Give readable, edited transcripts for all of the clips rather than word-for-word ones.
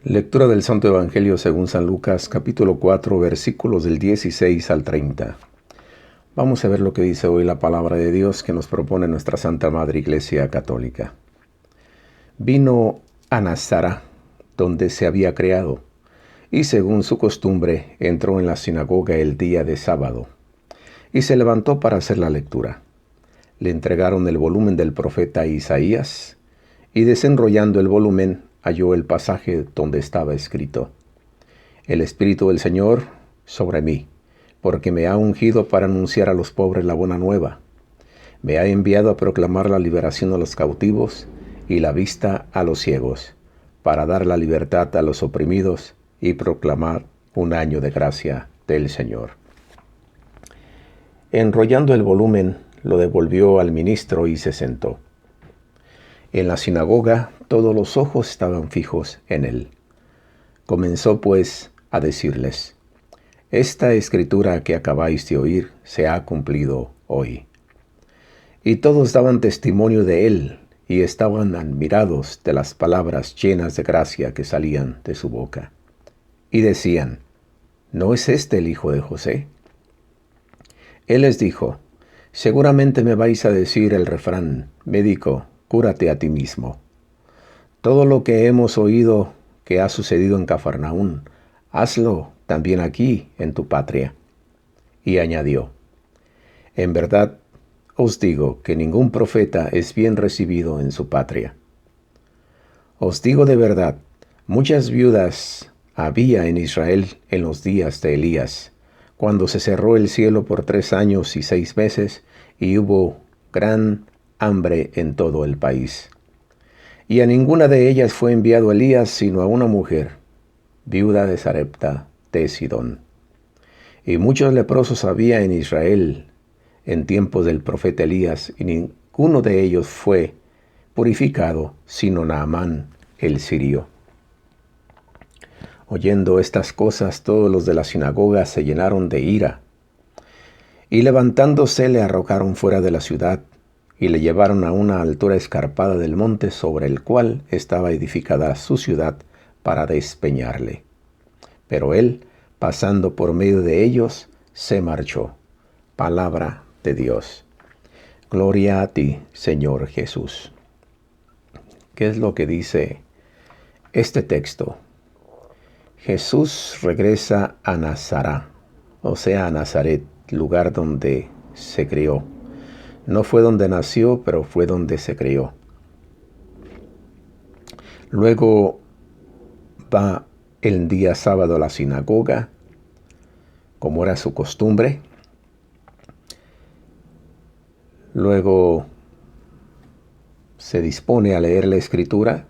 Lectura del Santo Evangelio según San Lucas, capítulo 4, versículos del 16 al 30. Vamos a ver lo que dice hoy la palabra de Dios que nos propone nuestra Santa Madre Iglesia Católica. Vino a Nazará, donde se había criado, y según su costumbre entró en la sinagoga el día de sábado, y se levantó para hacer la lectura. Le entregaron el volumen del profeta Isaías, y desenrollando el volumen halló el pasaje donde estaba escrito: El Espíritu del Señor sobre mí, porque me ha ungido para anunciar a los pobres la buena nueva. Me ha enviado a proclamar la liberación a los cautivos y la vista a los ciegos, para dar la libertad a los oprimidos y proclamar un año de gracia del Señor. Enrollando el volumen, lo devolvió al ministro y se sentó. En la sinagoga todos los ojos estaban fijos en él. Comenzó pues a decirles: Esta escritura que acabáis de oír se ha cumplido hoy. Y todos daban testimonio de él y estaban admirados de las palabras llenas de gracia que salían de su boca. Y decían: ¿No es este el hijo de José? Él les dijo: Seguramente me vais a decir el refrán: Médico, cúrate a ti mismo. Todo lo que hemos oído que ha sucedido en Cafarnaún, hazlo también aquí en tu patria. Y añadió: En verdad os digo que ningún profeta es bien recibido en su patria. Os digo de verdad, muchas viudas había en Israel en los días de Elías, cuando se cerró el cielo por 3 años y 6 meses, y hubo gran hambre en todo el país. Y a ninguna de ellas fue enviado Elías, sino a una mujer, viuda de Sarepta de Sidón. Y muchos leprosos había en Israel en tiempos del profeta Elías, y ninguno de ellos fue purificado, sino Naamán el sirio. Oyendo estas cosas, todos los de la sinagoga se llenaron de ira, y levantándose le arrojaron fuera de la ciudad, y le llevaron a una altura escarpada del monte sobre el cual estaba edificada su ciudad, para despeñarle. Pero él, pasando por medio de ellos, se marchó. Palabra de Dios. Gloria a ti, Señor Jesús. ¿Qué es lo que dice este texto? Jesús regresa a Nazará, o sea, a Nazaret, lugar donde se crió. No fue donde nació, pero fue donde se crió. Luego va el día sábado a la sinagoga, como era su costumbre. Luego se dispone a leer la escritura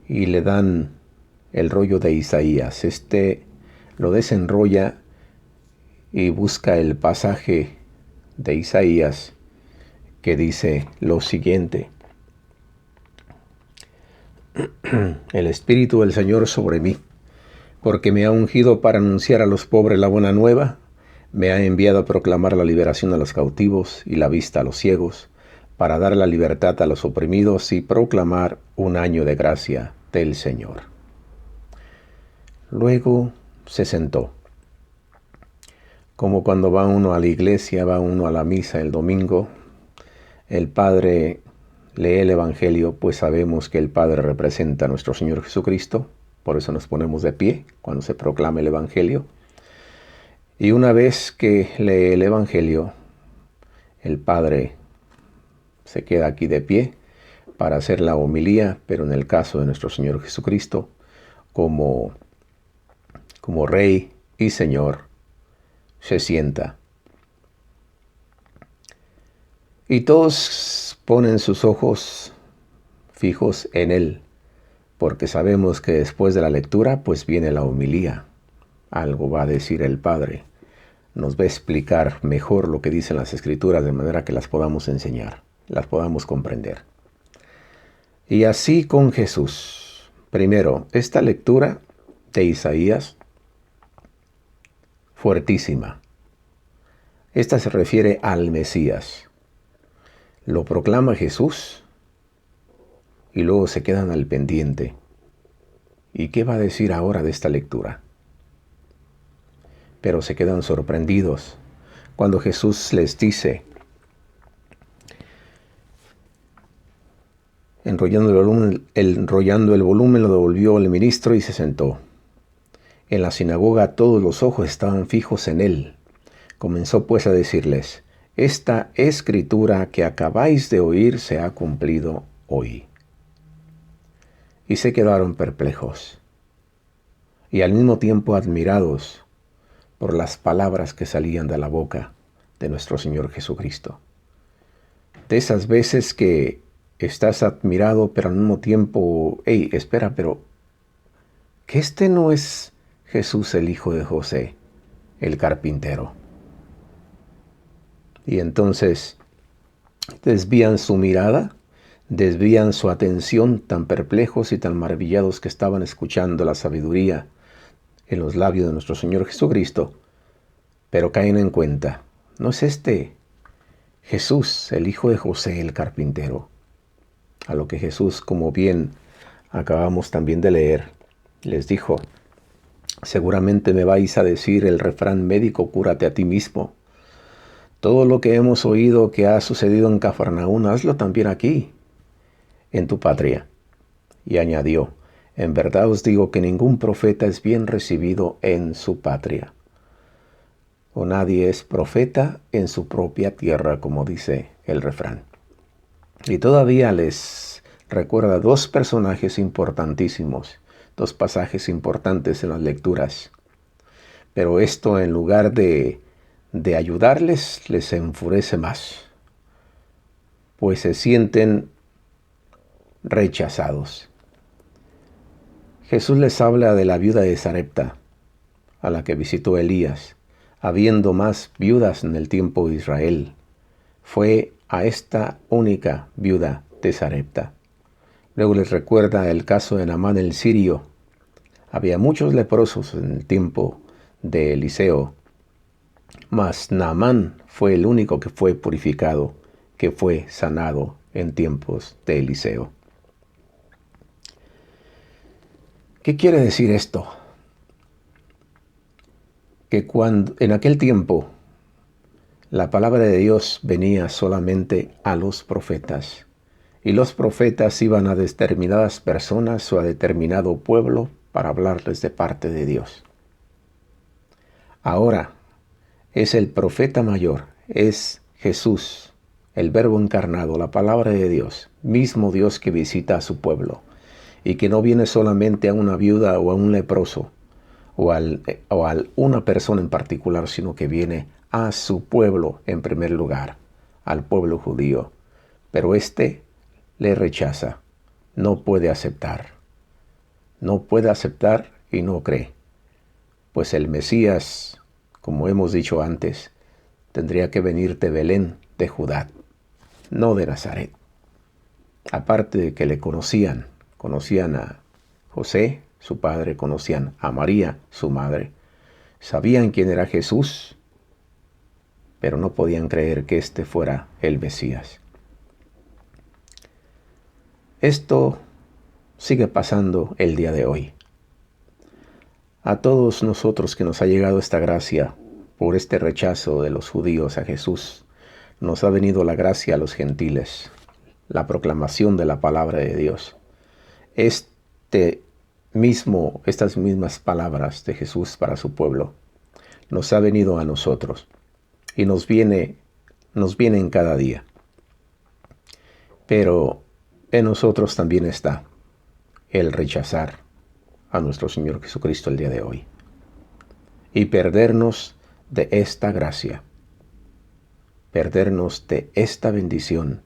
y le dan el rollo de Isaías. Lo desenrolla y busca el pasaje de Isaías que dice lo siguiente: El Espíritu del Señor sobre mí, porque me ha ungido para anunciar a los pobres la buena nueva, me ha enviado a proclamar la liberación a los cautivos y la vista a los ciegos, para dar la libertad a los oprimidos y proclamar un año de gracia del Señor. Luego se sentó. Como cuando va uno a la iglesia, va uno a la misa el domingo, el Padre lee el Evangelio, pues sabemos que el Padre representa a nuestro Señor Jesucristo, por eso nos ponemos de pie cuando se proclama el Evangelio. Y una vez que lee el Evangelio, el Padre se queda aquí de pie para hacer la homilía, pero en el caso de nuestro Señor Jesucristo, como Rey y Señor, se sienta. Y todos ponen sus ojos fijos en Él, porque sabemos que después de la lectura, pues viene la homilía. Algo va a decir el Padre. Nos va a explicar mejor lo que dicen las Escrituras, de manera que las podamos enseñar, las podamos comprender. Y así con Jesús. Primero, esta lectura de Isaías, fuertísima. Esta se refiere al Mesías. Lo proclama Jesús y luego se quedan al pendiente. ¿Y qué va a decir ahora de esta lectura? Pero se quedan sorprendidos cuando Jesús les dice, enrollando el volumen lo devolvió el ministro y se sentó. En la sinagoga todos los ojos estaban fijos en él. Comenzó pues a decirles, esta escritura que acabáis de oír se ha cumplido hoy. Y se quedaron perplejos y al mismo tiempo admirados por las palabras que salían de la boca de nuestro Señor Jesucristo. De esas veces que estás admirado, pero al mismo tiempo, hey, espera, pero que este no es Jesús el hijo de José, el carpintero. Y entonces desvían su mirada, desvían su atención, tan perplejos y tan maravillados que estaban escuchando la sabiduría en los labios de nuestro Señor Jesucristo, pero caen en cuenta, ¿no es este Jesús, el hijo de José, el carpintero? A lo que Jesús, como bien acabamos también de leer, les dijo, seguramente me vais a decir el refrán médico, cúrate a ti mismo. Todo lo que hemos oído que ha sucedido en Cafarnaún, hazlo también aquí, en tu patria. Y añadió, en verdad os digo que ningún profeta es bien recibido en su patria. O nadie es profeta en su propia tierra, como dice el refrán. Y todavía les recuerda dos personajes importantísimos, dos pasajes importantes en las lecturas. Pero esto, en lugar de ayudarles, les enfurece más, pues se sienten rechazados. Jesús les habla de la viuda de Sarepta, a la que visitó Elías, habiendo más viudas en el tiempo de Israel. Fue a esta única viuda de Sarepta. Luego les recuerda el caso de Naamán el sirio. Había muchos leprosos en el tiempo de Eliseo, mas Naamán fue el único que fue purificado, que fue sanado en tiempos de Eliseo. ¿Qué quiere decir esto? Que cuando en aquel tiempo la palabra de Dios venía solamente a los profetas, y los profetas iban a determinadas personas o a determinado pueblo para hablarles de parte de Dios. Ahora es el profeta mayor, es Jesús, el Verbo encarnado, la palabra de Dios, mismo Dios que visita a su pueblo, y que no viene solamente a una viuda o a un leproso, o a una persona en particular, sino que viene a su pueblo en primer lugar, al pueblo judío. Pero éste le rechaza, no puede aceptar y no cree. Pues el Mesías, como hemos dicho antes, tendría que venir de Belén, de Judá, no de Nazaret. Aparte de que le conocían a José, su padre, conocían a María, su madre, sabían quién era Jesús, pero no podían creer que este fuera el Mesías. Esto sigue pasando el día de hoy. A todos nosotros que nos ha llegado esta gracia por este rechazo de los judíos a Jesús, nos ha venido la gracia a los gentiles, la proclamación de la palabra de Dios. Estas mismas palabras de Jesús para su pueblo nos ha venido a nosotros y nos vienen cada día. Pero en nosotros también está el rechazar a nuestro Señor Jesucristo el día de hoy y perdernos de esta gracia, perdernos de esta bendición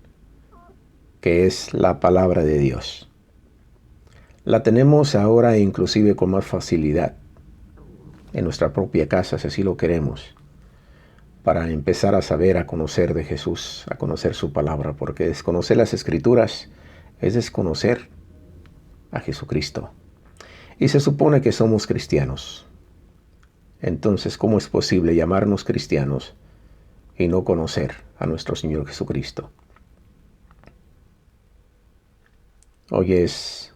que es la palabra de Dios. La tenemos ahora inclusive con más facilidad en nuestra propia casa, si así lo queremos, para empezar a saber, a conocer de Jesús, a conocer su palabra, porque desconocer las Escrituras es desconocer a Jesucristo. Y se supone que somos cristianos. Entonces, ¿cómo es posible llamarnos cristianos y no conocer a nuestro Señor Jesucristo? Hoy es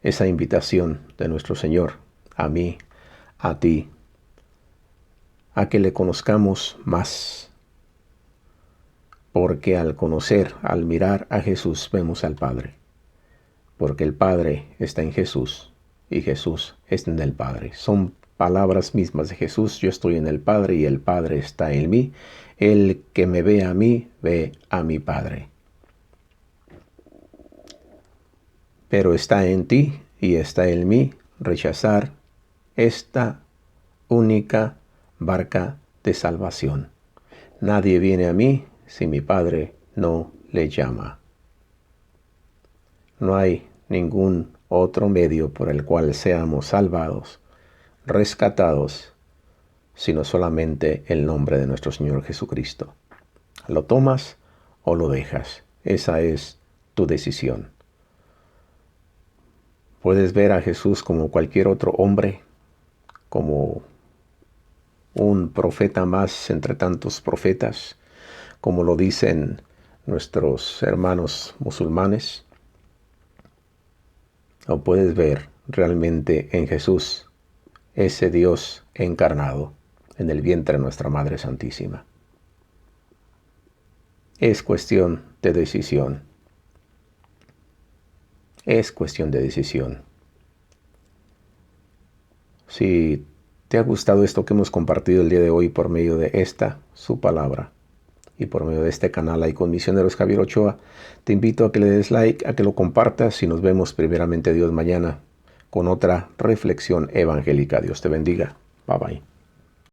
esa invitación de nuestro Señor a mí, a ti, a que le conozcamos más. Porque al conocer, al mirar a Jesús, vemos al Padre. Porque el Padre está en Jesús y Jesús está en el Padre. Son palabras mismas de Jesús. Yo estoy en el Padre y el Padre está en mí. El que me ve a mí, ve a mi Padre. Pero está en ti y está en mí rechazar esta única barca de salvación. Nadie viene a mí si mi Padre no le llama. No hay ningún otro medio por el cual seamos salvados, rescatados, sino solamente el nombre de nuestro Señor Jesucristo. ¿Lo tomas o lo dejas? Esa es tu decisión. Puedes ver a Jesús como cualquier otro hombre, como un profeta más entre tantos profetas, como lo dicen nuestros hermanos musulmanes. O puedes ver realmente en Jesús ese Dios encarnado en el vientre de nuestra Madre Santísima. Es cuestión de decisión. Es cuestión de decisión. Si te ha gustado esto que hemos compartido el día de hoy por medio de esta, su palabra, y por medio de este canal ahí con Misioneros Javier Ochoa, te invito a que le des like, a que lo compartas y nos vemos primeramente Dios mañana con otra reflexión evangélica. Dios te bendiga. Bye bye.